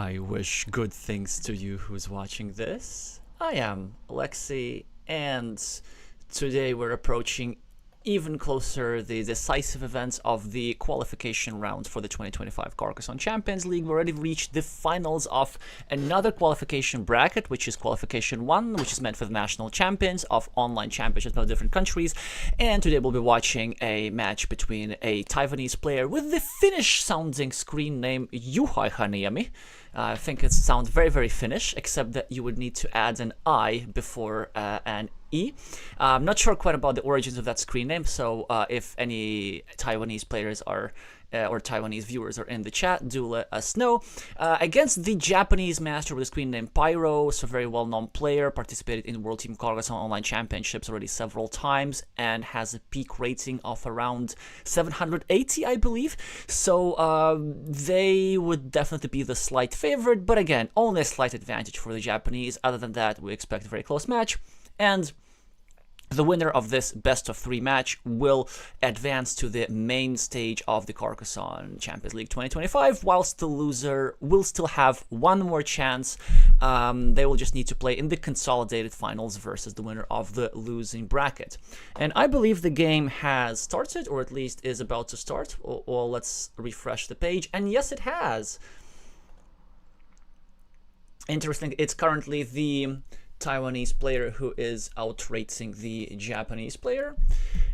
I wish good things to you who's watching this. I am Alexey, and today we're approaching even closer the decisive events of the qualification round for the 2025 Carcassonne Champions League. We already reached the finals of another qualification bracket, which is qualification 1, which is meant for the national champions of online championships of different countries. And today we'll be watching a match between a Taiwanese player with the Finnish-sounding screen name yuhaihanemi. I think it sounds very, very Finnish, except that you would need to add an I before an E. I'm not sure quite about the origins of that screen name, so if any Taiwanese players are or Taiwanese viewers are in the chat, do let us know. Against the Japanese master with the screen name Pyro, so very well-known player, participated in World Team Carcassonne Online Championships already several times, and has a peak rating of around 780, I believe. So they would definitely be the slight favorite, but again, only a slight advantage for the Japanese. Other than that, we expect a very close match, and the winner of this best-of-3 match will advance to the main stage of the Carcassonne Champions League 2025, whilst the loser will still have one more chance. They will just need to play in the consolidated finals versus the winner of the losing bracket. And I believe the game has started, or at least is about to start. Or let's refresh the page. And yes, it has. Interesting. It's currently the Taiwanese player who is outrating the Japanese player,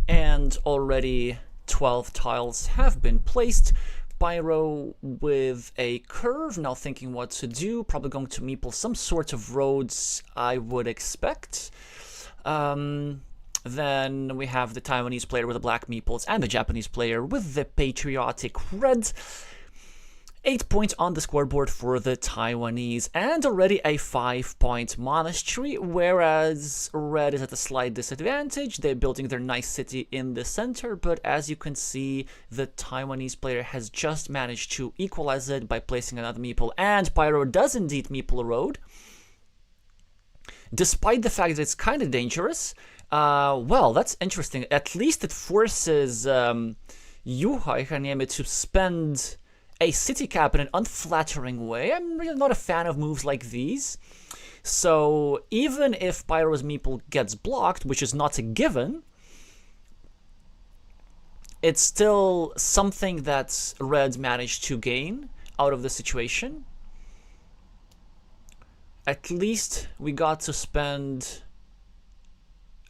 and already 12 tiles have been placed. Pyro with a curve, now thinking what to do, probably going to meeple some sort of roads, I would expect. Then we have the Taiwanese player with the black meeples and the Japanese player with the patriotic red. 8 points on the scoreboard for the Taiwanese, and already a 5-point monastery, whereas red is at a slight disadvantage. They're building their nice city in the center, but as you can see, the Taiwanese player has just managed to equalize it by placing another meeple, and Pyro does indeed meeple a road. Despite the fact that it's kind of dangerous, well, that's interesting. At least it forces yuhaihanemi to spend a city cap in an unflattering way. I'm really not a fan of moves like these. So even if Pyro's meeple gets blocked, which is not a given, it's still something that red managed to gain out of the situation. At least we got to spend...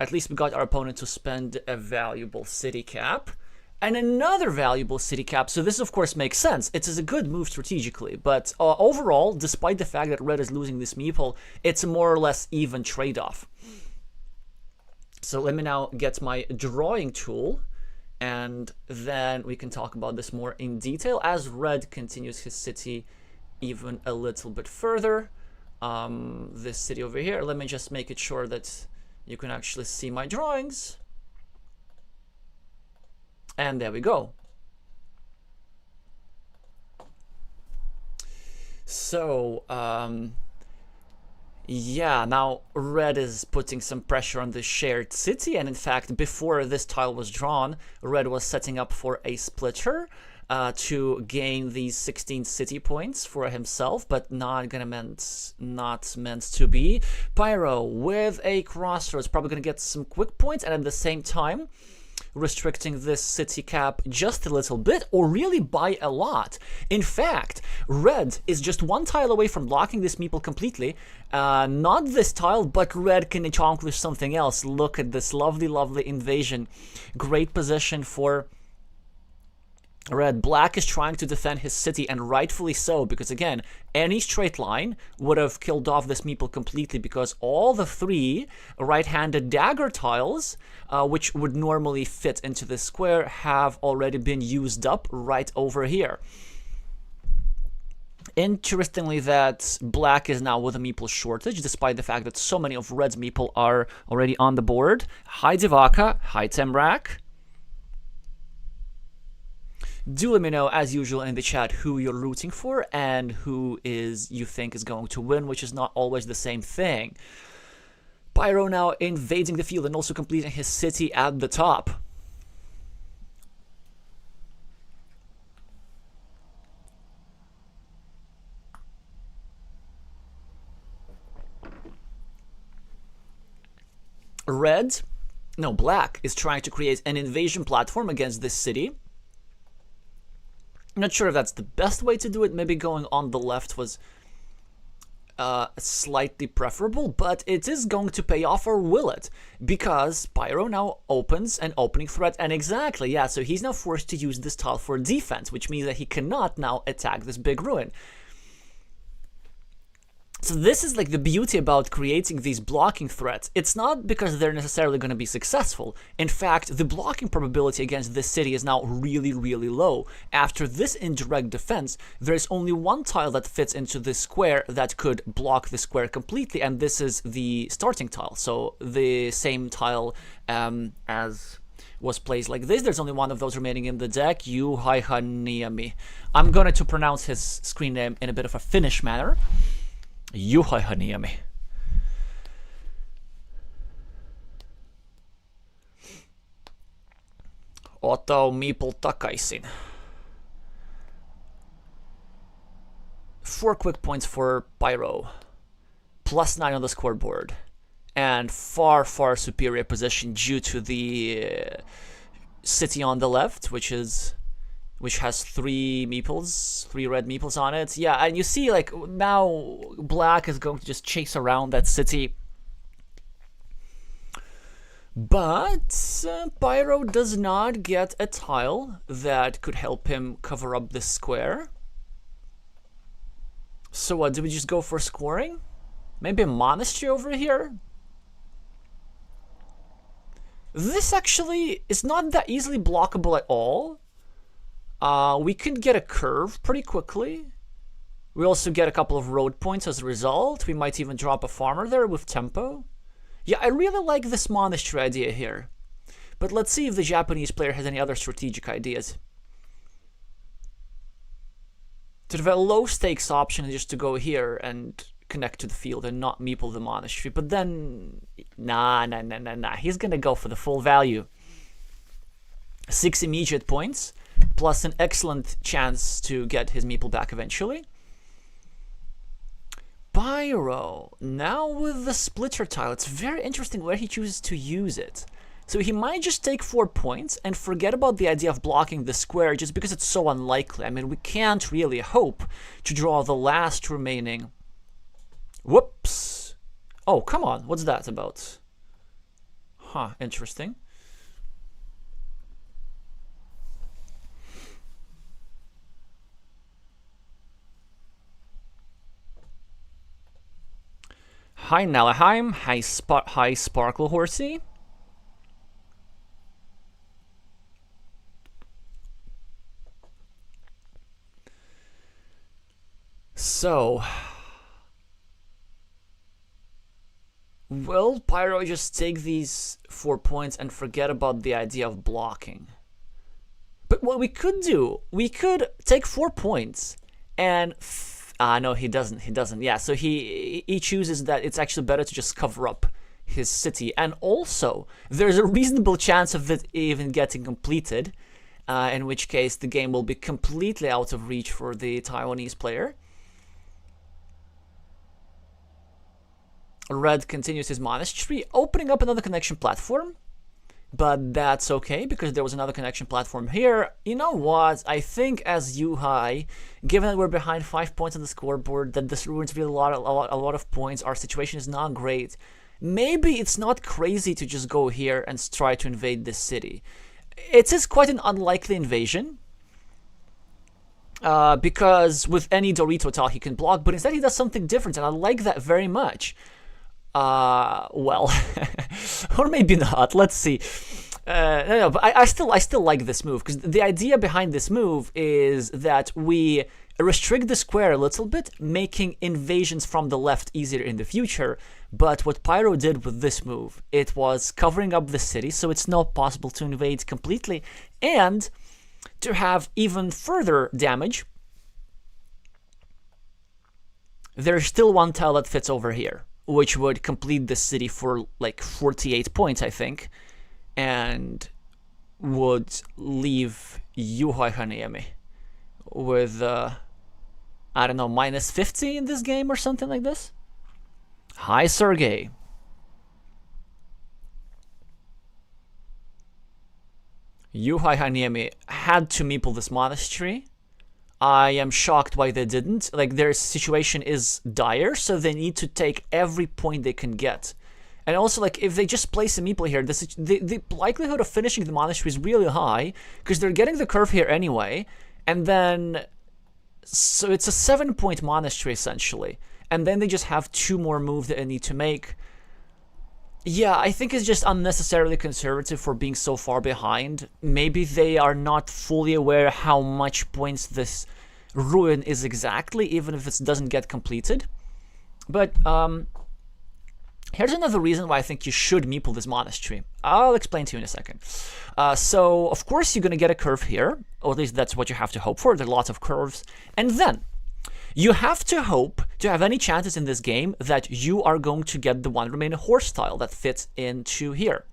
At least we got our opponent to spend a valuable city cap. And another valuable city cap, so this of course makes sense. It is a good move strategically, but overall, despite the fact that red is losing this meeple, it's a more or less even trade-off. So let me now get my drawing tool, and then we can talk about this more in detail as red continues his city even a little bit further. This city over here, let me just make it sure that you can actually see my drawings. And there we go. So, yeah, now red is putting some pressure on the shared city. And in fact, before this tile was drawn, red was setting up for a splitter to gain these 16 city points for himself, but not meant to be. Pyro with a crossroads, probably gonna get some quick points, and at the same time restricting this city cap just a little bit, or really by a lot. In fact, red is just one tile away from blocking this meeple completely. Not this tile, but red can accomplish something else. Look at this lovely, lovely invasion. Great position for red. Black is trying to defend his city, and rightfully so, because again, any straight line would have killed off this meeple completely, because all the 3 right-handed dagger tiles, which would normally fit into this square, have already been used up right over here. Interestingly, that black is now with a meeple shortage, despite the fact that so many of red's meeple are already on the board. Hi Divaka, hi Temrak. Do let me know, as usual, in the chat who you're rooting for and who you think is going to win, which is not always the same thing. Pyro now invading the field and also completing his city at the top. Black is trying to create an invasion platform against this city. I'm not sure if that's the best way to do it. Maybe going on the left was slightly preferable, but it is going to pay off, or will it? Because Pyro now opens an opening threat, and exactly, yeah, so he's now forced to use this tile for defense, which means that he cannot now attack this big ruin. So this is like the beauty about creating these blocking threats. It's not because they're necessarily going to be successful. In fact, the blocking probability against this city is now really, really low. After this indirect defense, there's only one tile that fits into this square that could block the square completely, and this is the starting tile. So the same tile as was placed like this. There's only one of those remaining in the deck, Yuhaihanemi. I'm going to pronounce his screen name in a bit of a Finnish manner. Yuhaihanemi. Ota meeple takaisin. 4 quick points for Pyro. +9 on the scoreboard. And far, far superior position due to the city on the left, which has 3 meeples, 3 red meeples on it. Yeah, and you see, like, now Black is going to just chase around that city. But Pyro does not get a tile that could help him cover up this square. So what, do we just go for scoring? Maybe a monastery over here? This actually is not that easily blockable at all. We can get a curve pretty quickly. We also get a couple of road points as a result. We might even drop a farmer there with tempo. Yeah, I really like this monastery idea here. But let's see if the Japanese player has any other strategic ideas. Sort of a low stakes option is just to go here and connect to the field and not meeple the monastery. But then, nah. He's gonna go for the full value. 6 immediate points, plus an excellent chance to get his meeple back eventually. Pyro, now with the splitter tile, it's very interesting where he chooses to use it. So he might just take 4 points and forget about the idea of blocking the square just because it's so unlikely. I mean, we can't really hope to draw the last remaining... Whoops! Oh, come on, what's that about? Huh, interesting. Hi Nalaheim, hi Sparkle Horsey. So, will Pyro just take these 4 points and forget about the idea of blocking? But what we could do, we could take 4 points and... no, he doesn't. Yeah, so he chooses that it's actually better to just cover up his city. And also, there's a reasonable chance of it even getting completed, in which case the game will be completely out of reach for the Taiwanese player. Red continues his monastery, opening up another connection platform. But that's okay, because there was another connection platform here. You know what? I think as Yuhai, given that we're behind 5 points on the scoreboard, that this ruins really a lot of points, our situation is not great. Maybe it's not crazy to just go here and try to invade this city. It is quite an unlikely invasion. Because with any Dorito tile he can block, but instead he does something different, and I like that very much. Well, or maybe not. Let's see. No, but I still like this move, because the idea behind this move is that we restrict the square a little bit, making invasions from the left easier in the future. But what Pyro did with this move, it was covering up the city, so it's not possible to invade completely, and to have even further damage, there's still one tile that fits over here, which would complete the city for like 48 points, I think, and would leave yuhaihanemi with, I don't know, minus 50 in this game or something like this. Hi, Sergey. Yuhaihanemi had to meeple this monastery. I am shocked why they didn't. Like, their situation is dire, so they need to take every point they can get. And also, like, if they just place a meeple here, the likelihood of finishing the monastery is really high, because they're getting the curve here anyway, and then... So it's a 7-point monastery, essentially. And then they just have 2 more moves that they need to make. Yeah, I think it's just unnecessarily conservative for being so far behind. Maybe they are not fully aware how much points this ruin is exactly, even if it doesn't get completed. But here's another reason why I think you should meeple this monastery. I'll explain to you in a second. So, of course, you're going to get a curve here, or at least that's what you have to hope for. There are lots of curves. And then you have to hope to have any chances in this game that you are going to get the one remaining horse tile that fits into here.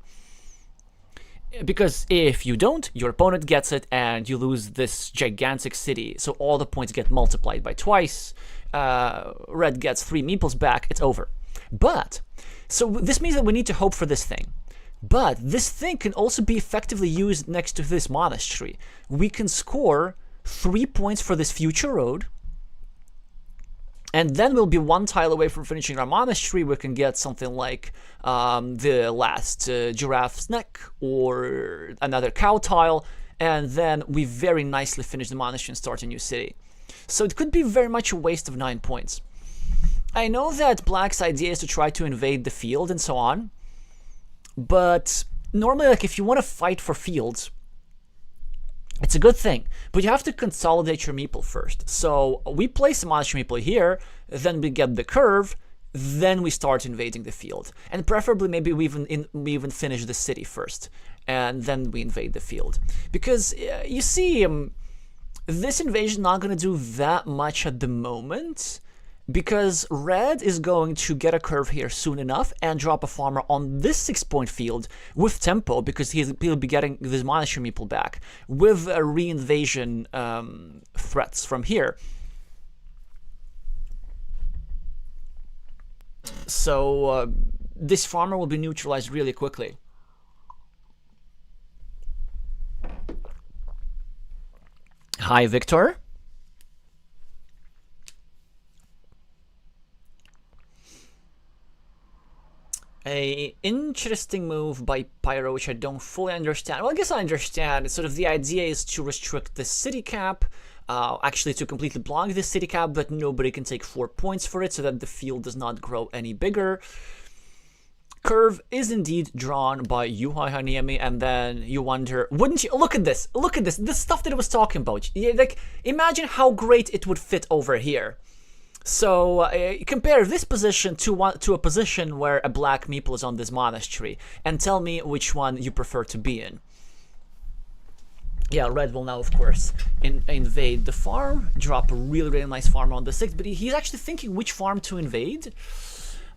Because if you don't, your opponent gets it and you lose this gigantic city. So all the points get multiplied by twice. Red gets 3 meeples back. It's over. But, so this means that we need to hope for this thing. But this thing can also be effectively used next to this monastery. We can score 3 points for this future road. And then we'll be 1 tile away from finishing our monastery. We can get something like the last giraffe's neck or another cow tile. And then we very nicely finish the monastery and start a new city. So it could be very much a waste of 9 points. I know that Black's idea is to try to invade the field and so on. But normally, like, if you want to fight for fields, it's a good thing, but you have to consolidate your meeple first. So we place a monastery meeple here, then we get the curve, then we start invading the field. And preferably, maybe we even finish the city first, and then we invade the field. Because, you see, this invasion is not going to do that much at the moment, because Red is going to get a curve here soon enough and drop a farmer on this 6-point field with tempo, because he'll be getting this monastery meeple back with a re-invasion threats from here. So this farmer will be neutralized really quickly. Hi, Victor. A interesting move by Pyro, which I don't fully understand. Well, I guess I understand. It's sort of the idea is to restrict the city cap, actually to completely block the city cap, but nobody can take 4 points for it, so that the field does not grow any bigger. Curve is indeed drawn by yuhaihanemi, and then you wonder, wouldn't you? Look at this, this stuff that I was talking about. Yeah, like, imagine how great it would fit over here. So compare this position to a position where a black meeple is on this monastery, and tell me which one you prefer to be in. Yeah, Red will now, of course, invade the farm, drop a really, really nice farm on the 6th, but he's actually thinking which farm to invade.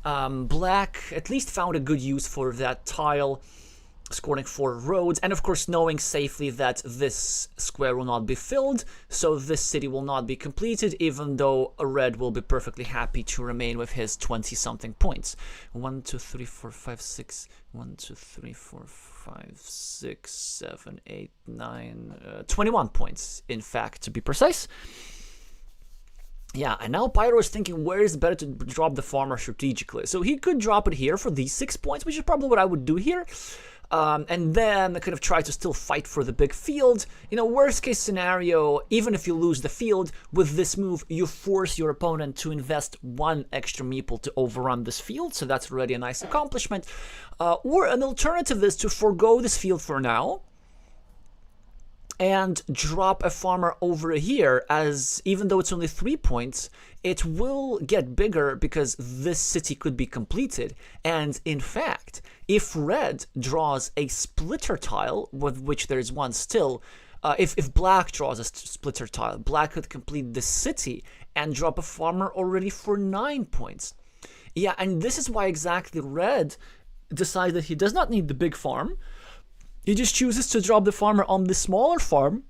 Black at least found a good use for that tile, scoring 4 roads, and of course knowing safely that this square will not be filled, so this city will not be completed, even though Red will be perfectly happy to remain with his 20-something points. 1, 2, 3, 4, 5, 6, 1, 2, 3, 4, 5, 6, 7, 8, 9, 21 points, in fact, to be precise. Yeah, and now Pyro is thinking where is it better to drop the farmer strategically. So he could drop it here for these 6 points, which is probably what I would do here. And then kind of try to still fight for the big field. You know, worst case scenario, even if you lose the field, with this move, you force your opponent to invest 1 extra meeple to overrun this field. So that's already a nice accomplishment. Or an alternative is to forego this field for now and drop a farmer over here, as even though it's only 3 points, it will get bigger because this city could be completed. And in fact, if Red draws a splitter tile, with which there's one still, if Black draws a splitter tile, Black could complete the city and drop a farmer already for 9 points. Yeah, and this is why exactly Red decides that he does not need the big farm. He just chooses to drop the farmer on the smaller farm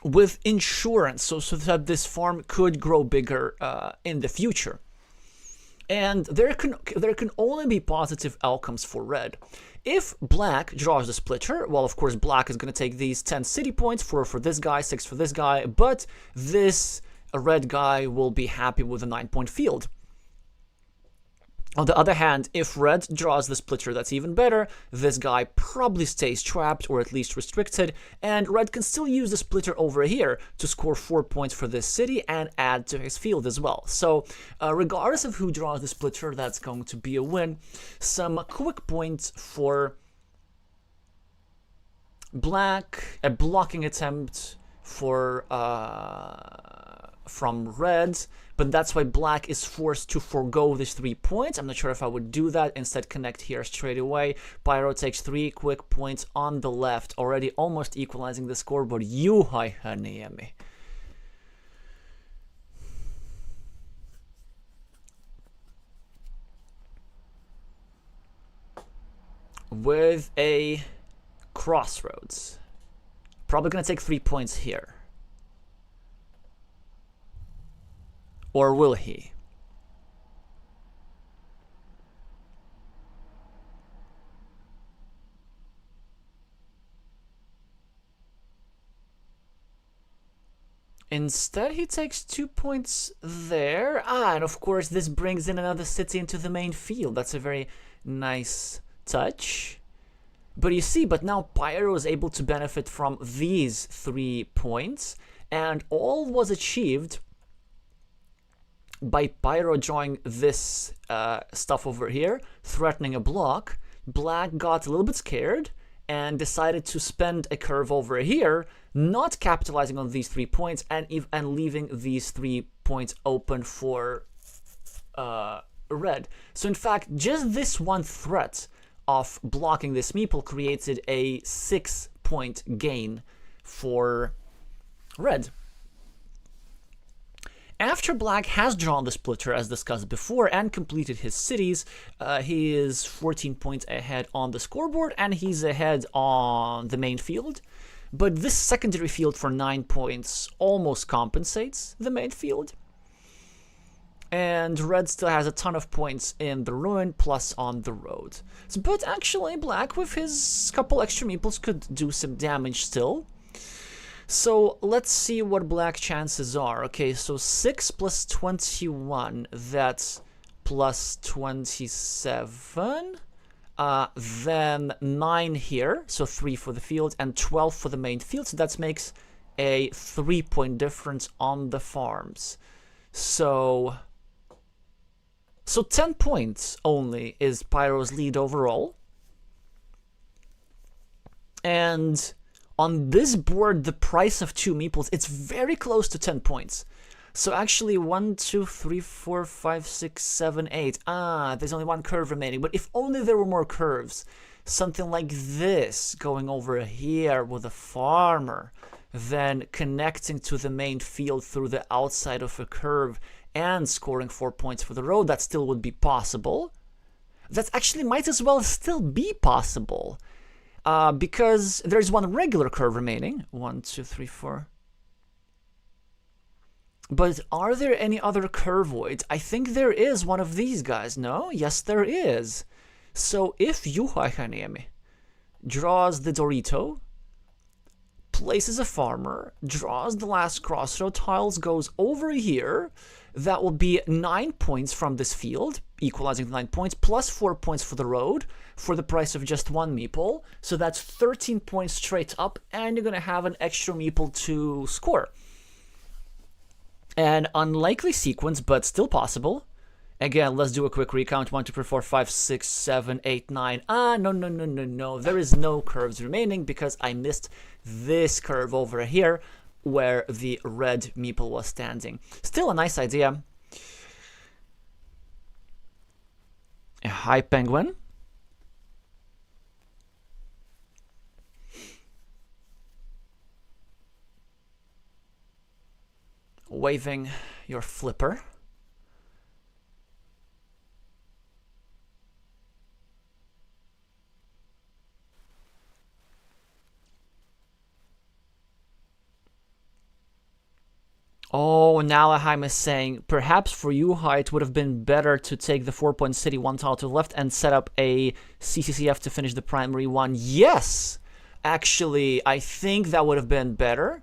with insurance, so that this farm could grow bigger in the future. And there can only be positive outcomes for red. If black draws the splitter, well, of course, black is going to take these 10 city points for this guy, 6 for this guy, but this red guy will be happy with a 9-point field. On the other hand, if red draws the splitter, that's even better. This guy probably stays trapped or at least restricted, and red can still use the splitter over here to score 4 points for this city and add to his field as well. So regardless of who draws the splitter, that's going to be a win. Some quick points for black, a blocking attempt for from red, but that's why black is forced to forego these 3 points. I'm not sure if I would do that. Instead, connect here straight away. Pyro takes 3 quick points on the left, already almost equalizing the scoreboard. Yuhaihanemi. With a crossroads. Probably gonna take 3 points here. Or will he? Instead, he takes 2 points there. And of course, this brings in another city into the main field. That's a very nice touch. But you see, now Pyro is able to benefit from these 3 points. And all was achieved by Pyro drawing this stuff over here, threatening a block. Black got a little bit scared and decided to spend a curve over here, not capitalizing on these 3 points and leaving these 3 points open for red. So in fact, just this one threat of blocking this meeple created a 6-point gain for red. After black has drawn the splitter, as discussed before, and completed his cities, he is 14 points ahead on the scoreboard, and he's ahead on the main field. But this secondary field for 9 points almost compensates the main field. And red still has a ton of points in the ruin, plus on the road. But actually, black, with his couple extra meeples, could do some damage still. So let's see what black chances are. Okay, so 6 plus 21, that's plus 27. Then 9 here, so 3 for the field, and 12 for the main field. So that makes a 3-point difference on the farms. So 10 points only is Pyro's lead overall. And on this board, the price of 2 meeples, it's very close to 10 points. So actually 1, 2, 3, 4, 5, 6, 7, 8. There's only 1 curve remaining. But if only there were more curves, something like this going over here with a farmer, then connecting to the main field through the outside of a curve and scoring 4 points for the road, that still would be possible. That actually might as well still be possible. Because there's 1 regular curve remaining. 1, 2, 3, 4. But are there any other curvoids? I think there is one of these guys, no? Yes, there is. So if yuhaihanemi draws the Dorito, places a farmer, draws the last crossroad tiles, goes over here, that will be 9 points from this field, equalizing the 9 points, plus 4 points for the road, for the price of just 1 meeple. So that's 13 points straight up, and you're going to have an extra meeple to score. An unlikely sequence, but still possible. Again, let's do a quick recount. 1, 2, 3, 4, 5, 6, 7, 8, 9. No. There is no curves remaining because I missed this curve over here where the red meeple was standing. Still a nice idea. Hi, penguin. Waving your flipper. Oh, now Aheim is saying perhaps for Yuhai it would have been better to take the 4-point city one tile to the left and set up a CCCF to finish the primary one. Yes! Actually, I think that would have been better.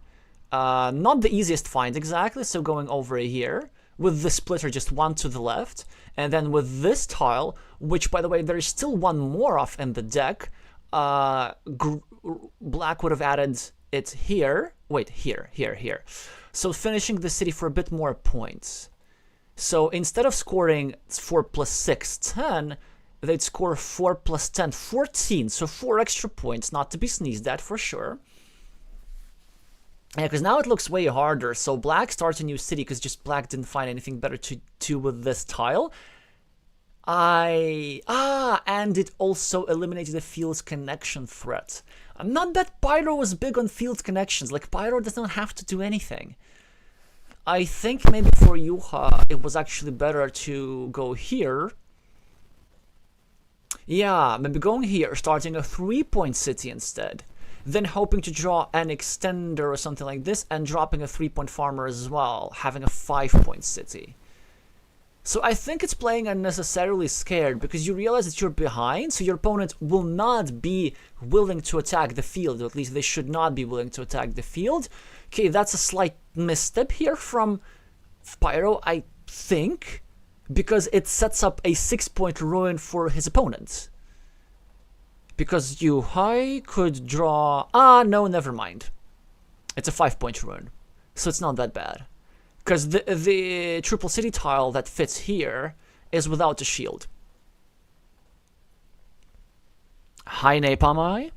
Not the easiest find exactly, so going over here with the splitter just one to the left, and then with this tile, which by the way there is still one more off in the deck, black would have added it here. Wait, here. So finishing the city for a bit more points. So instead of scoring 4 plus 6, 10, they'd score 4 plus 10, 14. So 4 extra points, not to be sneezed at for sure. Yeah, because now it looks way harder. So black starts a new city because just black didn't find anything better to do with this tile. And it also eliminated the Fields connection threat. Not that Pyro was big on Fields connections. Like, Pyro does not have to do anything. I think maybe for Yuha, it was actually better to go here. Yeah, maybe going here, starting a 3-point city instead. Then hoping to draw an extender or something like this, and dropping a 3-point farmer as well, having a 5-point city. So I think it's playing unnecessarily scared, because you realize that you're behind, so your opponent will not be willing to attack the field, or at least they should not be willing to attack the field. Okay, that's a slight misstep here from Pyro, I think, because it sets up a 6-point ruin for his opponent. Because Yuhai could draw... no, never mind. It's a 5-point ruin, so it's not that bad. Because the triple city tile that fits here is without a shield. Hi, Napalm.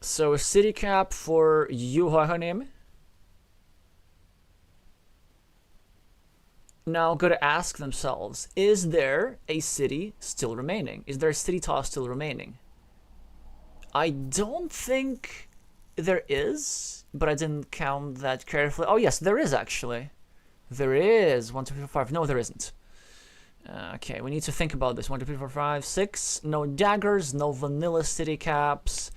So a city cap for yuhaihanemi. Now got to ask themselves, is there a city still remaining? Is there a city tile still remaining? I don't think there is, but I didn't count that carefully. Oh yes, there is actually. There is. 1, 2, 3, 4, 5. No, there isn't. Okay, we need to think about this. 1, 2, 3, 4, 5, 6. No daggers, no vanilla city caps.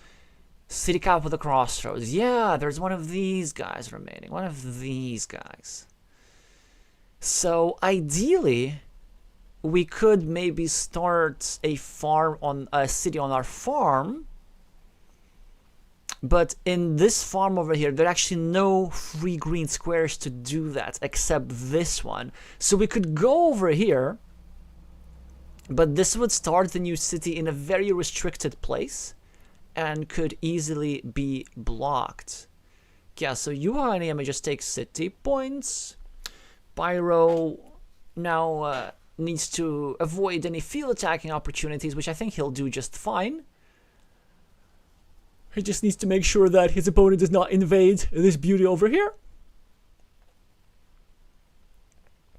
City cap with a crossroads. Yeah, there's one of these guys remaining. One of these guys. So ideally, we could maybe start a farm on a city on our farm. But in this farm over here, there are actually no free green squares to do that, except this one. So we could go over here, but this would start the new city in a very restricted place, and could easily be blocked. Yeah, so yuhaihanemi just takes city points. Pyro now needs to avoid any field attacking opportunities, which I think he'll do just fine. He just needs to make sure that his opponent does not invade this beauty over here.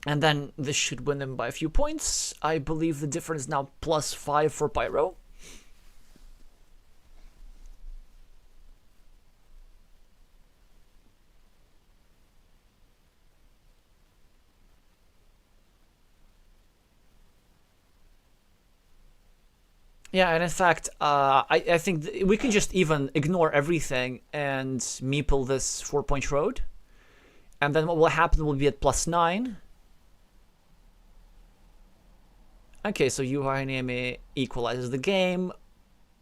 And then this should win him by a few points. I believe the difference is now +5 for Pyro. Yeah, and in fact, I think we can just even ignore everything and meeple this 4-point road. And then what will happen will be at +9. Okay, so yuhaihanemi equalizes the game.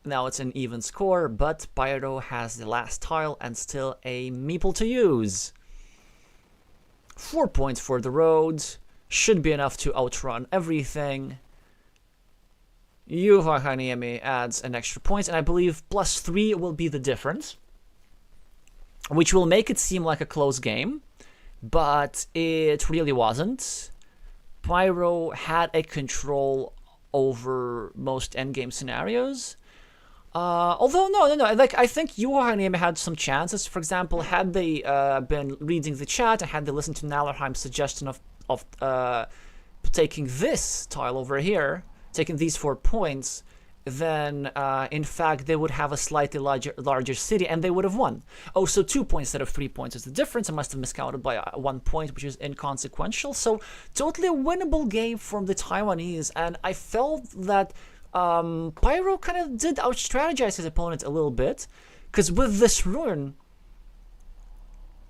Now it's an even score, but Pyro has the last tile and still a meeple to use. 4 points for the road. Should be enough to outrun everything. yuhaihanemi adds an extra point, and I believe +3 will be the difference, which will make it seem like a close game, but it really wasn't. Pyro had a control over most endgame scenarios. Although, no. Like, I think yuhaihanemi had some chances. For example, had they been reading the chat and had they listened to Nallerheim's suggestion of taking this tile over here, taking these 4 points, then in fact they would have a slightly larger city and they would have won. Oh, so 2 points instead of 3 points is the difference. I must have miscounted by 1 point, which is inconsequential. So totally a winnable game from the Taiwanese, and I felt that Pyro kind of did out-strategize his opponent a little bit, because with this ruin,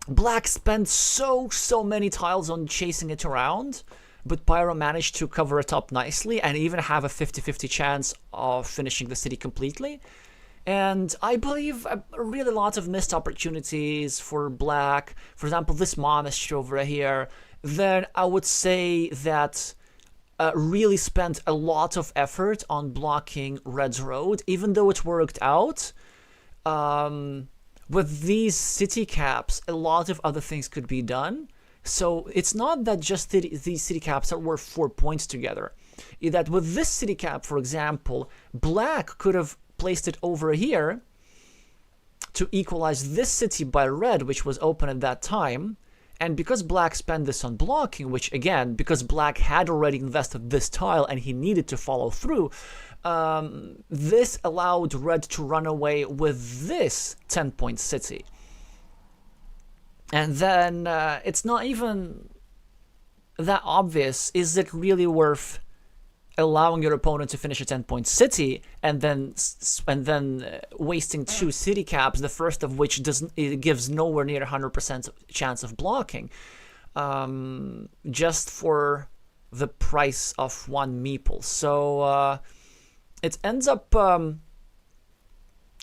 Black spent so many tiles on chasing it around, but Pyro managed to cover it up nicely and even have a 50-50 chance of finishing the city completely. And I believe really lots of missed opportunities for Black. For example, this monastery over here. Then I would say that really spent a lot of effort on blocking Red's road, even though it worked out. With these city caps, a lot of other things could be done. So it's not that just these city caps are worth 4 points together. That with this city cap, for example, Black could have placed it over here to equalize this city by Red, which was open at that time. And because Black spent this on blocking, which again, because Black had already invested this tile and he needed to follow through, this allowed Red to run away with this 10-point city. And then it's not even that obvious. Is it really worth allowing your opponent to finish a 10-point city and then wasting 2 city caps, the first of which gives nowhere near 100% chance of blocking, just for the price of 1 meeple? So it ends up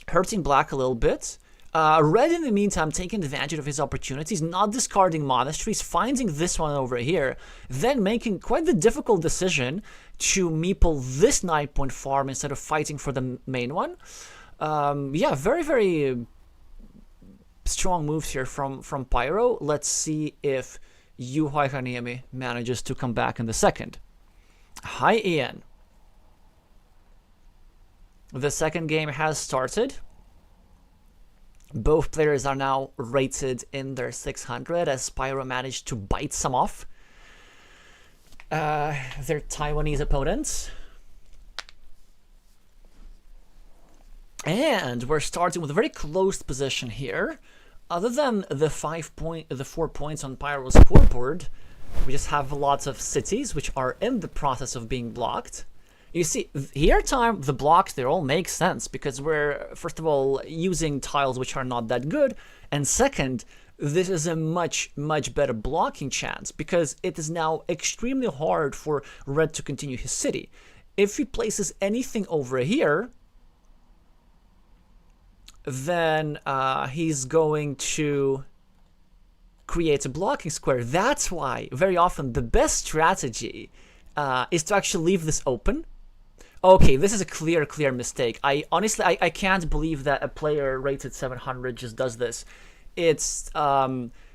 hurting Black a little bit. Red, in the meantime, taking advantage of his opportunities, not discarding monasteries, finding this one over here, then making quite the difficult decision to meeple this 9-point farm instead of fighting for the main one. Yeah, very strong moves here from Pyro. Let's see if yuhaihanemi manages to come back in the second. Hi, Ian. The second game has started. Both players are now rated in their 600 as Pyro managed to bite some off their Taiwanese opponents. And we're starting with a very closed position here. Other than the 4 points on Pyro's scoreboard, we just have lots of cities which are in the process of being blocked. You see, here the blocks, they all make sense because we're, first of all, using tiles which are not that good, and second, this is a much better blocking chance because it is now extremely hard for Red to continue his city. If he places anything over here, then he's going to create a blocking square. That's why, very often, the best strategy is to actually leave this open. Okay, this is a clear mistake. Honestly, I can't believe that a player rated 700 just does this. It's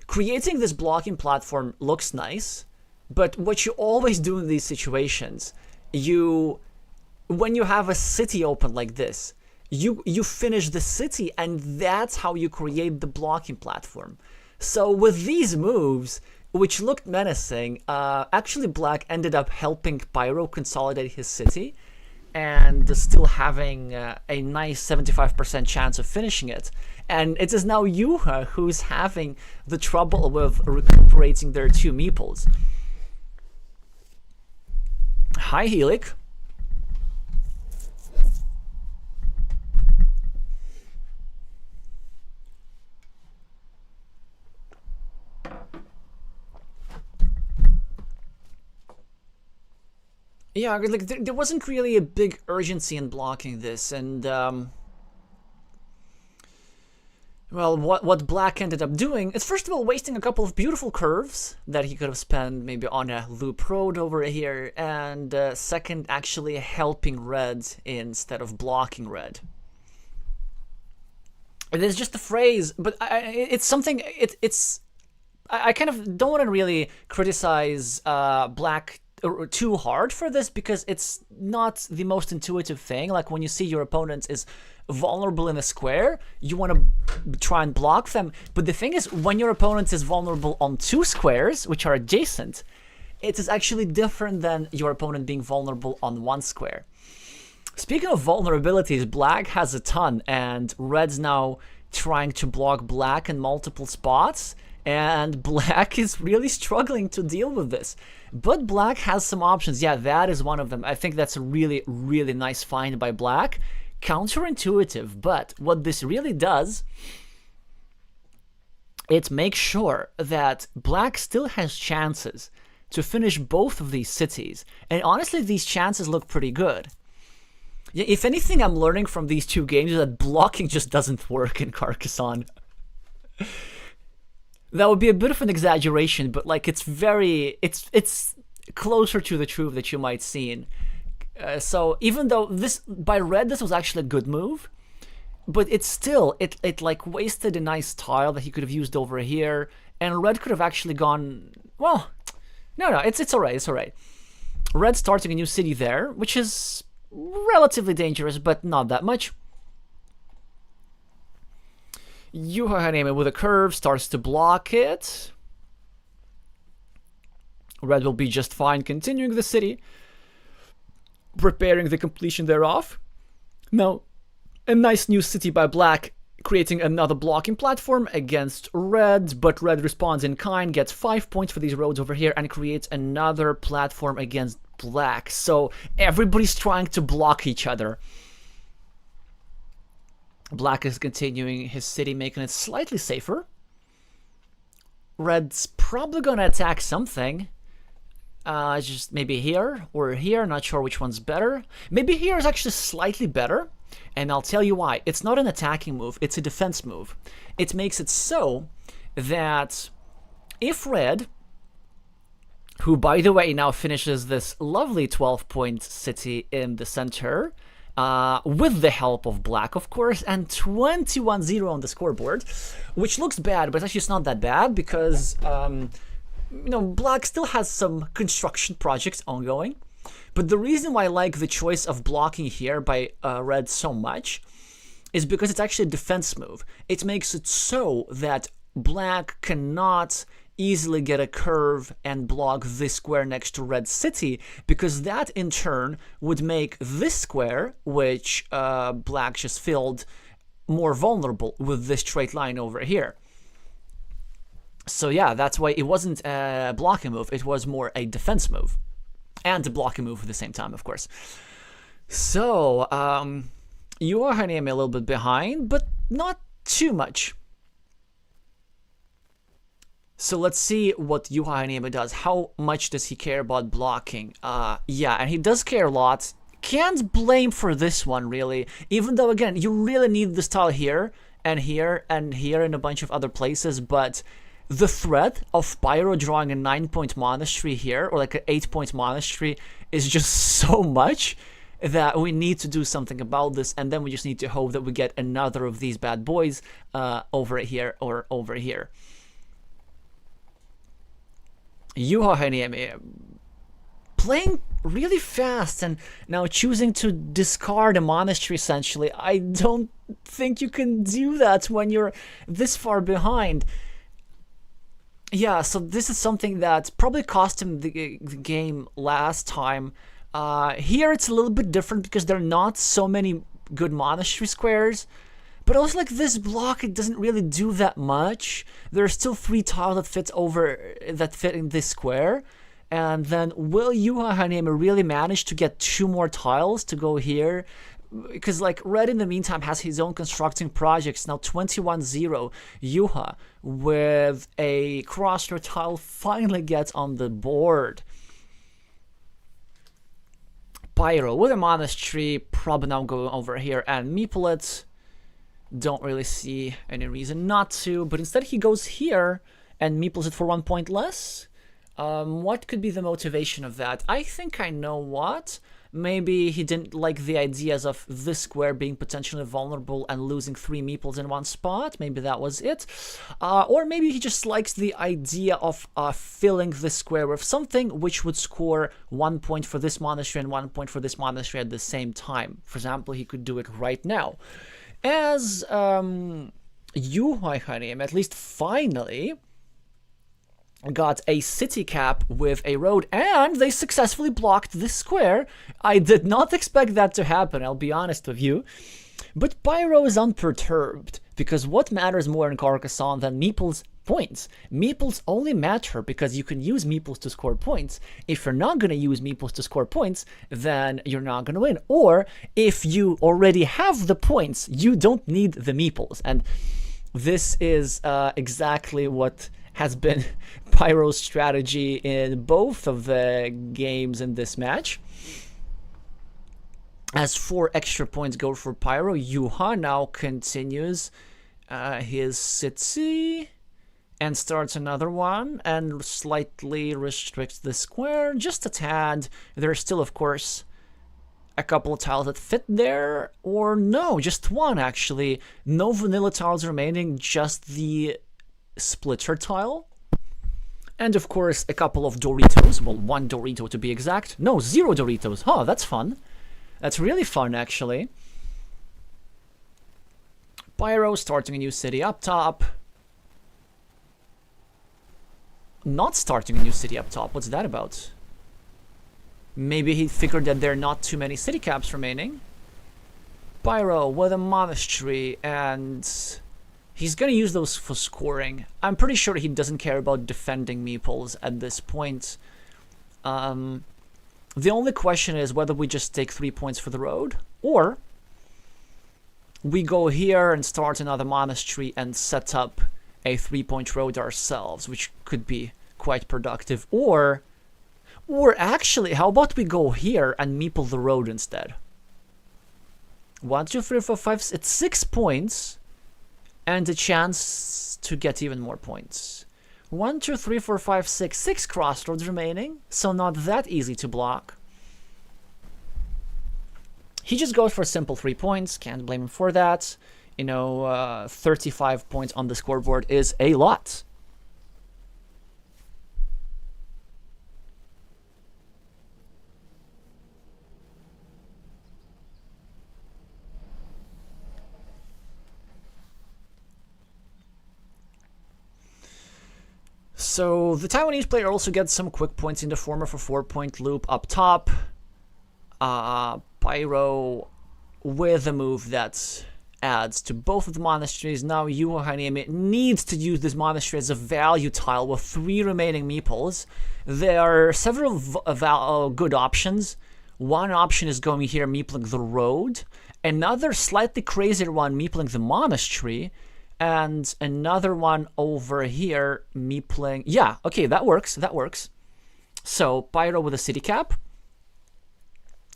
creating this blocking platform looks nice, but what you always do in these situations, when you have a city open like this, you finish the city, and that's how you create the blocking platform. So with these moves, which looked menacing, actually Black ended up helping Pyro consolidate his city, and still having a nice 75% chance of finishing it. And it is now Yuha who's having the trouble with recuperating their 2 meeples. Hi, Helic. Yeah, like there wasn't really a big urgency in blocking this, and well, what Black ended up doing is first of all wasting a couple of beautiful curves that he could have spent maybe on a loop road over here, and second, actually helping Red instead of blocking Red. There's just a phrase, but it's something. I kind of don't want to really criticize Black too hard for this because it's not the most intuitive thing. Like when you see your opponent is vulnerable in a square, you want to try and block them. But the thing is, when your opponent is vulnerable on 2 squares, which are adjacent, it is actually different than your opponent being vulnerable on 1 square. Speaking of vulnerabilities, Black has a ton, and Red's now trying to block Black in multiple spots, and Black is really struggling to deal with this. But Black has some options. Yeah, that is one of them. I think that's a really nice find by Black. Counterintuitive, but what this really does it makes sure that black still has chances to finish both of these cities. And honestly, these chances look pretty good. Yeah, if anything I'm learning from these two games is that blocking just doesn't work in Carcassonne. That would be a bit of an exaggeration, but like it's closer to the truth that you might see. So even though by red this was actually a good move, but it's still it like wasted a nice tile that he could have used over here, and red could have actually gone well. No, it's alright. It's alright. Red starting a new city there, which is relatively dangerous, but not that much. Yuhaihanemi with a curve starts to block it. Red will be just fine continuing the city, preparing the completion thereof. Now, a nice new city by black, creating another blocking platform against red, but red responds in kind, gets 5 points for these roads over here, and creates another platform against black. So everybody's trying to block each other. Black is continuing his city, making it slightly safer. Red's probably gonna attack something. Just maybe here or here, not sure which one's better. Maybe here is actually slightly better, and I'll tell you why. It's not an attacking move, it's a defense move. It makes it so that if red, who by the way now finishes this lovely 12-point city in the center, with the help of black, of course, and 21-0 on the scoreboard, which looks bad, but actually it's not that bad because, black still has some construction projects ongoing. But the reason why I like the choice of blocking here by red so much is because it's actually a defense move. It makes it so that black cannot easily get a curve and block this square next to red city, because that in turn would make this square, which black just filled, more vulnerable with this straight line over here. So yeah, that's why it wasn't a blocking move, it was more a defense move. And a blocking move at the same time, of course. So, you are a little bit behind, but not too much. So let's see what yuhaihanemi does. How much does he care about blocking? Yeah, and he does care a lot. Can't blame for this one, really. Even though, again, you really need this tile here, and here, and here, and a bunch of other places, but the threat of Pyro drawing a 9-point monastery here, or like an 8-point monastery, is just so much that we need to do something about this, and then we just need to hope that we get another of these bad boys over here or over here. Yuhaihanemi playing really fast and now choosing to discard a monastery essentially. I don't think you can do that when you're this far behind. Yeah, so this is something that probably cost him the game last time. Here it's a little bit different because there are not so many good monastery squares. But also, like, this block, it doesn't really do that much. There are still 3 tiles that fit in this square. And then will yuhaihanemi really manage to get 2 more tiles to go here? Because, like, red in the meantime has his own constructing projects. Now 21-0. Yuha with a crossroad tile finally gets on the board. Pyro with a monastery, probably now going over here and meeple it. Don't really see any reason not to, but instead he goes here and meeples it for 1 point less. What could be the motivation of that? I think I know what. Maybe he didn't like the ideas of this square being potentially vulnerable and losing 3 meeples in one spot. Maybe that was it. Or maybe he just likes the idea of filling this square with something which would score 1 point for this monastery and 1 point for this monastery at the same time. For example, he could do it right now. As yuhaihanemi, at least finally, got a city cap with a road, and they successfully blocked this square. I did not expect that to happen, I'll be honest with you. But Pyro is unperturbed, because what matters more in Carcassonne than meeples? Points. Meeples only matter because you can use meeples to score points. If you're not going to use meeples to score points, then you're not going to win. Or if you already have the points, you don't need the meeples. And This is exactly what has been Pyro's strategy in both of the games in this match. As 4 extra points go for Pyro, Yuha now continues his city and starts another one and slightly restricts the square just a tad. There's still, of course, a couple of tiles that fit there, or no, just one actually. No vanilla tiles remaining, just the splitter tile. And of course, a couple of Doritos. Well, 1 Dorito to be exact. No, 0 Doritos. Huh, that's fun. That's really fun, actually. Pyro starting a new city up top. Not starting a new city up top. What's that about? Maybe he figured that there are not too many city caps remaining. Pyro with a monastery, and he's gonna use those for scoring. I'm pretty sure he doesn't care about defending meeples at this point. The only question is whether we just take 3 points for the road, or we go here and start another monastery and set up a 3-point road ourselves, which could be quite productive. Or actually, how about we go here and meeple the road instead? 1, 2, 3, 4, 5, it's 6 points and a chance to get even more points. 1, 2, 3, 4, 5, 6. 6 crossroads remaining, so not that easy to block. He just goes for simple 3 points, can't blame him for that. You know, 35 points on the scoreboard is a lot. So the Taiwanese player also gets some quick points in the form of a 4-point loop up top. Pyro with a move that adds to both of the monasteries. Now yuhaihanemi needs to use this monastery as a value tile with 3 remaining meeples. There are several good options. One option is going here, meepling the road. Another slightly crazier one, meepling the monastery. And another one over here, meepling... Yeah, okay, that works, that works. So, Pyro with a city cap.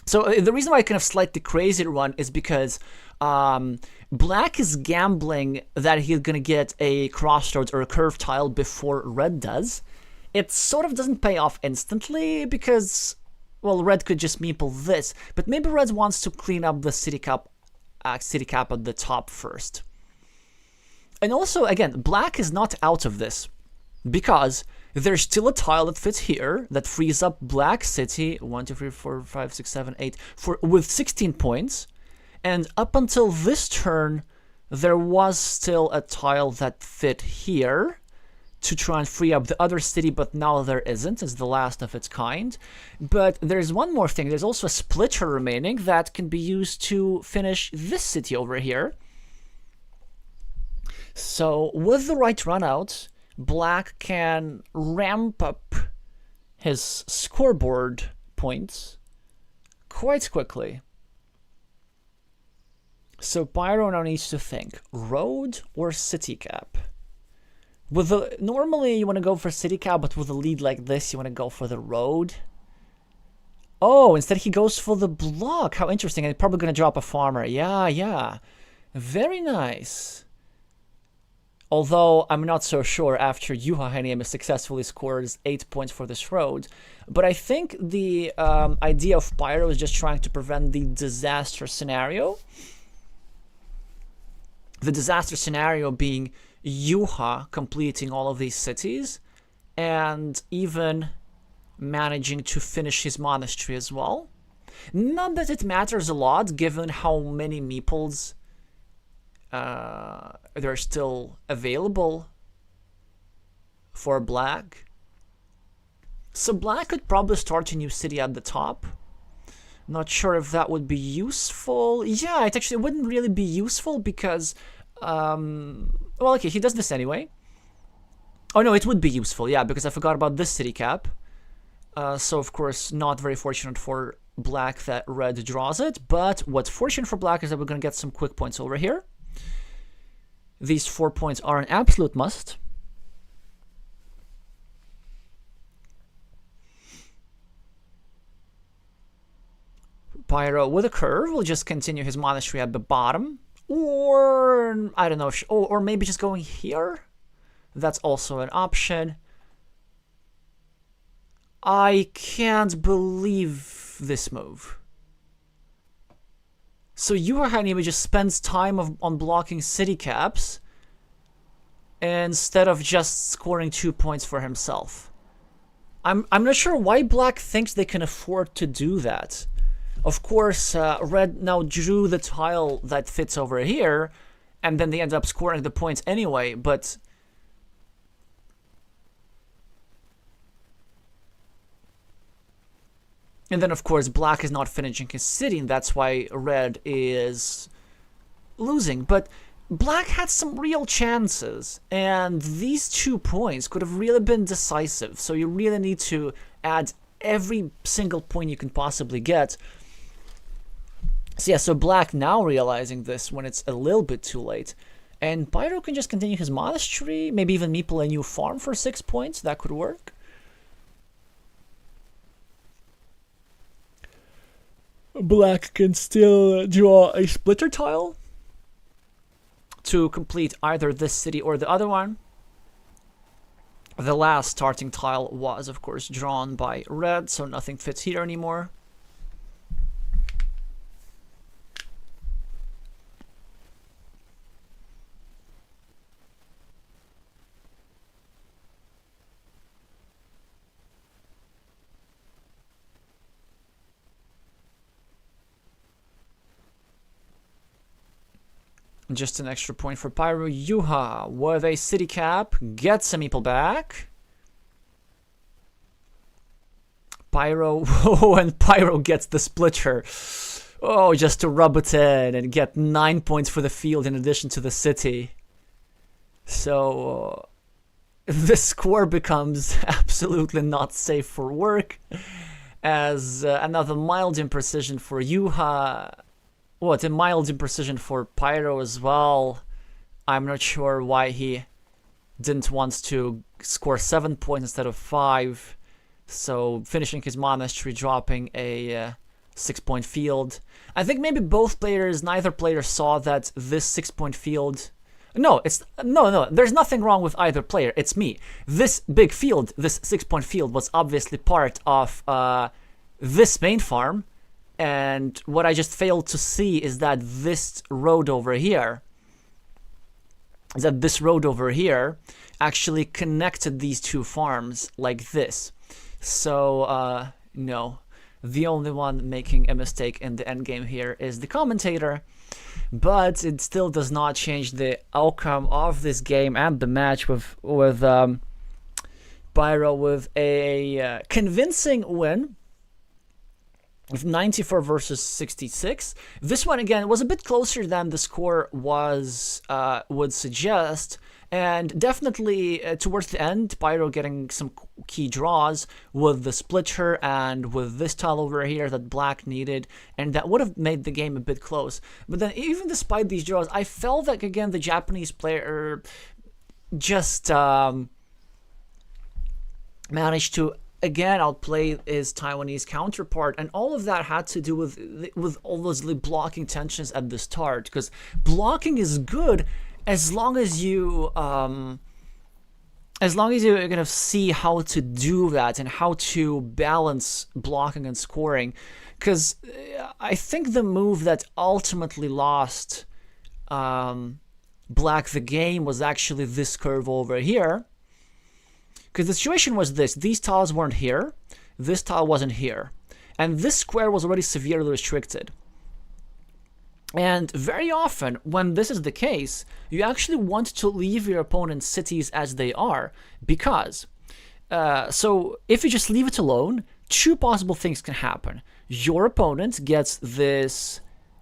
So, the reason why I kind of slightly crazier one is because Black is gambling that he's going to get a crossroads or a curve tile before Red does. It sort of doesn't pay off instantly because, well, Red could just meeple this. But maybe Red wants to clean up the city cap at the top first. And also, again, Black is not out of this because there's still a tile that fits here that frees up Black City 1, 2, 3, 4, 5, 6, 7, 8 with 16 points. And up until this turn, there was still a tile that fit here to try and free up the other city, but now there isn't. It's the last of its kind. But there's one more thing. There's also a splitter remaining that can be used to finish this city over here. So with the right run out, Black can ramp up his scoreboard points quite quickly. So Pyro now needs to think, road or city cap? Normally you want to go for city cap, but with a lead like this, you want to go for the road. Oh, instead he goes for the block. How interesting. And he's probably going to drop a farmer. Yeah. Very nice. Although I'm not so sure after yuhaihanemi successfully scores 8 points for this road. But I think the idea of Pyro is just trying to prevent the disaster scenario. The disaster scenario being Yuha completing all of these cities and even managing to finish his monastery as well. Not that it matters a lot given how many meeples they're still available for Black. So Black could probably start a new city at the top. Not sure if that would be useful. Yeah, it actually wouldn't really be useful because, well, okay, he does this anyway. Oh no, it would be useful, yeah, because I forgot about this city cap. So of course, not very fortunate for Black that Red draws it, but what's fortunate for Black is that we're gonna get some quick points over here. These 4 points are an absolute must. Pyro with a curve will just continue his monastery at the bottom. Or, I don't know, or maybe just going here? That's also an option. I can't believe this move. So yuhaihanemi just spends time on blocking city caps instead of just scoring 2 points for himself. I'm not sure why Black thinks they can afford to do that. Of course, Red now drew the tile that fits over here, and then they end up scoring the points anyway, but... And then, of course, Black is not finishing his city, and that's why Red is losing. But Black had some real chances, and these 2 points could have really been decisive. So you really need to add every single point you can possibly get. So yeah, so Black now realizing this when it's a little bit too late. And Pyro can just continue his monastery, maybe even meeple a new farm for 6 points. That could work. Black can still draw a splitter tile to complete either this city or the other one. The last starting tile was, of course, drawn by Red, so nothing fits here anymore. Just an extra point for Pyro. Yuha with a city cap gets a meeple back. Pyro, oh, and Pyro gets the splitter. Oh, just to rub it in and get 9 points for the field in addition to the city. So this score becomes absolutely not safe for work, as another mild imprecision for Yuha. What, a mild imprecision for Pyro as well. I'm not sure why he didn't want to score 7 points instead of 5. So finishing his monastery, dropping a 6-point field. I think maybe both players, neither player saw that this 6-point field... No, there's nothing wrong with either player, it's me. This big field, this 6-point field, was obviously part of this main farm. And what I just failed to see is that this road over here, actually connected these 2 farms like this. So, no. The only one making a mistake in the endgame here is the commentator. But it still does not change the outcome of this game and the match with Pyro with a convincing win. With 94 versus 66. This one, again, was a bit closer than the score was would suggest. And definitely towards the end, Pyro getting some key draws with the splitter and with this tile over here that Black needed. And that would have made the game a bit close. But then even despite these draws, I felt like, again, the Japanese player just managed to... again outplay his Taiwanese counterpart, and all of that had to do with all those blocking tensions at the start, because blocking is good as long as you kind of see how to do that and how to balance blocking and scoring. Because I think the move that ultimately lost Black the game was actually this curve over here. Because the situation was this: these tiles weren't here, this tile wasn't here, and this square was already severely restricted. And very often, when this is the case, you actually want to leave your opponent's cities as they are, because, so if you just leave it alone, 2 possible things can happen. Your opponent gets this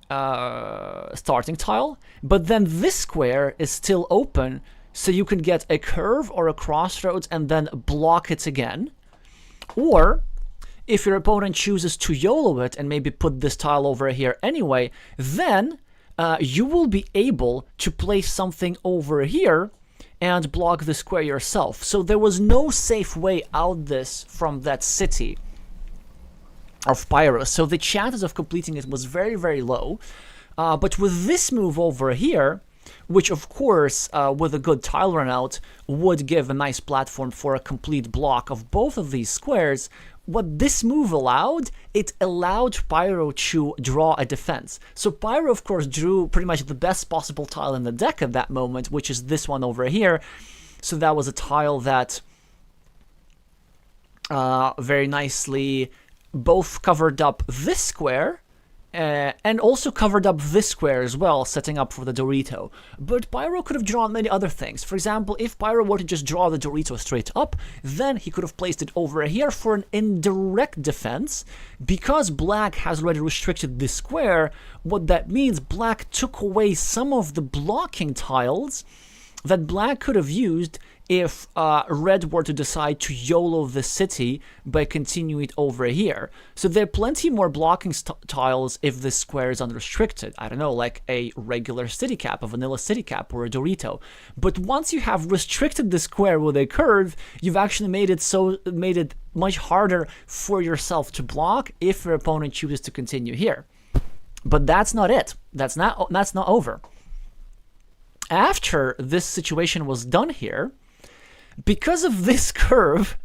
starting tile, but then this square is still open, so you can get a curve or a crossroads and then block it again. Or, if your opponent chooses to YOLO it and maybe put this tile over here anyway, then you will be able to place something over here and block the square yourself. So there was no safe way out from that city of Pyro. So the chances of completing it was very, very low. But with this move over here, which of course, with a good tile run out, would give a nice platform for a complete block of both of these squares, what this move allowed, it allowed Pyro to draw a defense. So Pyro, of course, drew pretty much the best possible tile in the deck at that moment, which is this one over here. So that was a tile that very nicely both covered up this square and also covered up this square as well, setting up for the Dorito. But Pyro could have drawn many other things. For example, if Pyro were to just draw the Dorito straight up, then he could have placed it over here for an indirect defense. Because Black has already restricted this square, what that means, Black took away some of the blocking tiles that Black could have used if Red were to decide to YOLO the city by continuing it over here. So there are plenty more blocking tiles if this square is unrestricted. I don't know, like a regular city cap, a vanilla city cap, or a Dorito. But once you have restricted the square with a curve, you've actually made it much harder for yourself to block if your opponent chooses to continue here. But that's not it. That's not over. After this situation was done here, because of this curve,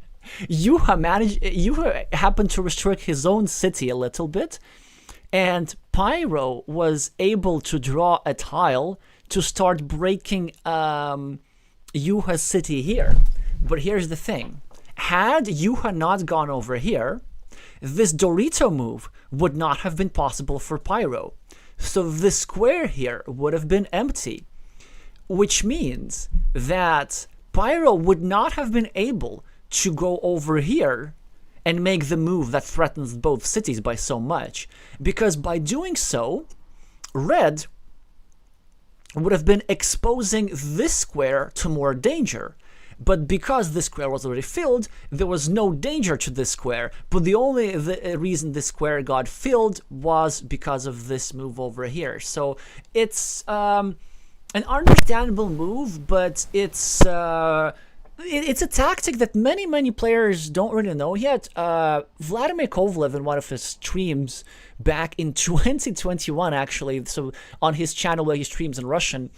Yuha happened to restrict his own city a little bit, and Pyro was able to draw a tile to start breaking Yuha's city here. But here's the thing. Had Yuha not gone over here, this Dorito move would not have been possible for Pyro. So this square here would have been empty, which means that Pyro would not have been able to go over here and make the move that threatens both cities by so much. Because by doing so, Red would have been exposing this square to more danger. But because this square was already filled, there was no danger to this square. But the only reason this square got filled was because of this move over here. So it's an understandable move, but it's a tactic that many players don't really know yet. Vladimir Kovalev, in one of his streams back in 2021, actually, so on his channel where he streams in Russian,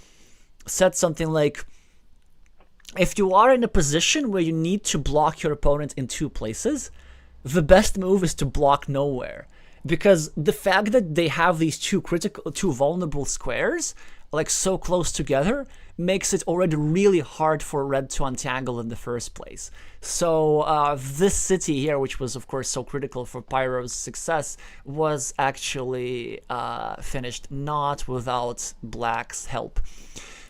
said something like, if you are in a position where you need to block your opponent in two places, the best move is to block nowhere. Because the fact that they have these two vulnerable squares, like so close together, makes it already really hard for Red to untangle in the first place. So this city here, which was of course so critical for Pyro's success, was actually finished not without Black's help.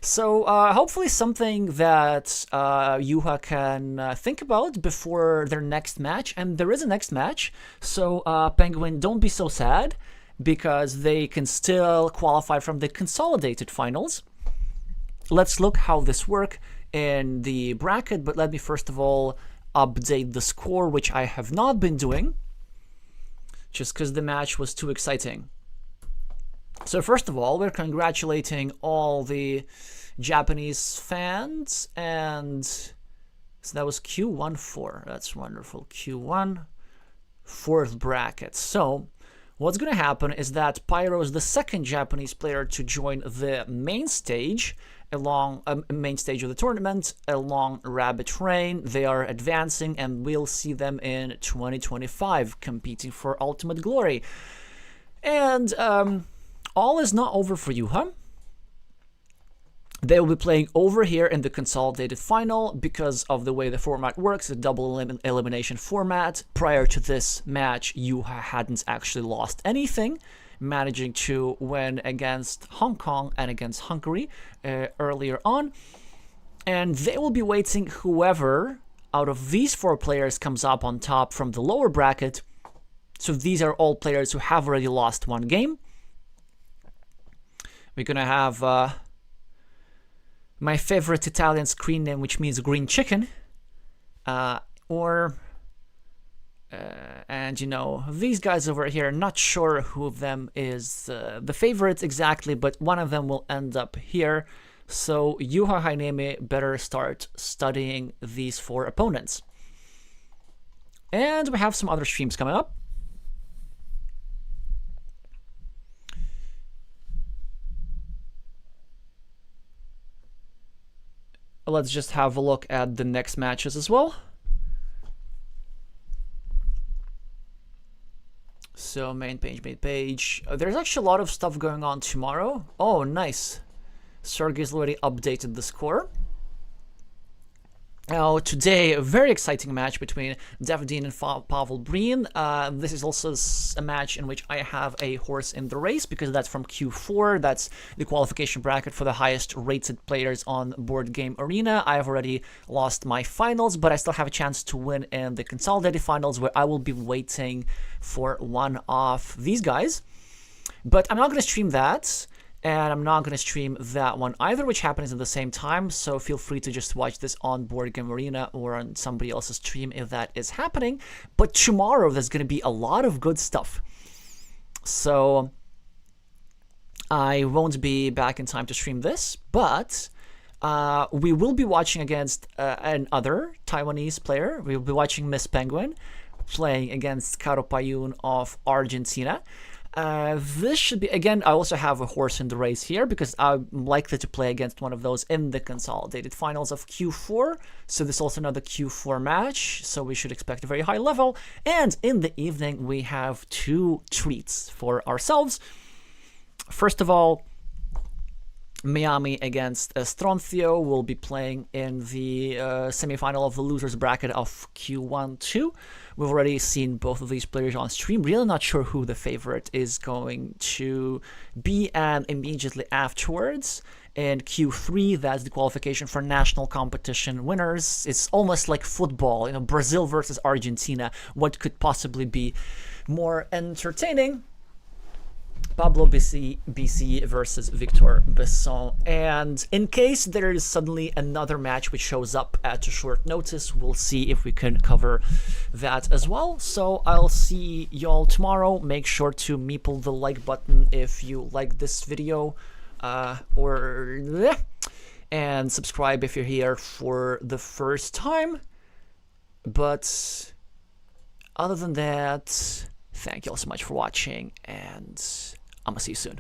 So hopefully something that Yuha can think about before their next match. And there is a next match, so Penguin, don't be so sad, because they can still qualify from the consolidated finals. Let's look how this works in the bracket, but let me first of all update the score, which I have not been doing, just because the match was too exciting. So first of all, we're congratulating all the Japanese fans, and so that was Q1-4. That's wonderful. Q1, fourth bracket. So what's going to happen is that Pyro is the second Japanese player to join the main stage along main stage of the tournament along Rabbit Train. They are advancing, and we'll see them in 2025 competing for Ultimate Glory. And all is not over for Yuha. They will be playing over here in the consolidated final because of the way the format works, a double elimination format. Prior to this match, Yuha hadn't actually lost anything, managing to win against Hong Kong and against Hungary earlier on. And they will be waiting whoever out of these four players comes up on top from the lower bracket. So these are all players who have already lost one game. We're going to have my favorite Italian screen name, which means green chicken, or And you know, these guys over here, not sure who of them is the favorite exactly, but one of them will end up here. So yuhaihanemi better start studying these 4 opponents. And we have some other streams coming up. Let's just have a look at the next matches as well. So main page. There's actually a lot of stuff going on tomorrow. Oh, nice. Sergey's already updated the score. Now, today, a very exciting match between Devdin and Pavel Breen. This is also a match in which I have a horse in the race because that's from Q4. That's the qualification bracket for the highest rated players on Board Game Arena. I have already lost my finals, but I still have a chance to win in the consolidated finals where I will be waiting for one of these guys. But I'm not going to stream that. And I'm not going to stream that one either, which happens at the same time, so feel free to just watch this on Board Game Arena or on somebody else's stream if that is happening. But tomorrow there's going to be a lot of good stuff. So I won't be back in time to stream this, but we will be watching against another Taiwanese player. We will be watching Miss Penguin playing against Caro Payun of Argentina. This should be, again, I also have a horse in the race here because I'm likely to play against one of those in the consolidated finals of Q4. So this is also another Q4 match, so we should expect a very high level. And in the evening, we have 2 treats for ourselves. First of all, Miami against Stroncio will be playing in the semifinal of the losers bracket of Q1-2. We've already seen both of these players on stream. Really not sure who the favorite is going to be. And immediately afterwards, in Q3, that's the qualification for national competition winners. It's almost like football, you know, Brazil versus Argentina. What could possibly be more entertaining? Pablo BC versus Victor Besson. And in case there is suddenly another match which shows up at a short notice, we'll see if we can cover that as well. So I'll see y'all tomorrow. Make sure to meeple the like button if you like this video, and subscribe if you're here for the first time. But other than that, thank you all so much for watching, and I'm gonna see you soon.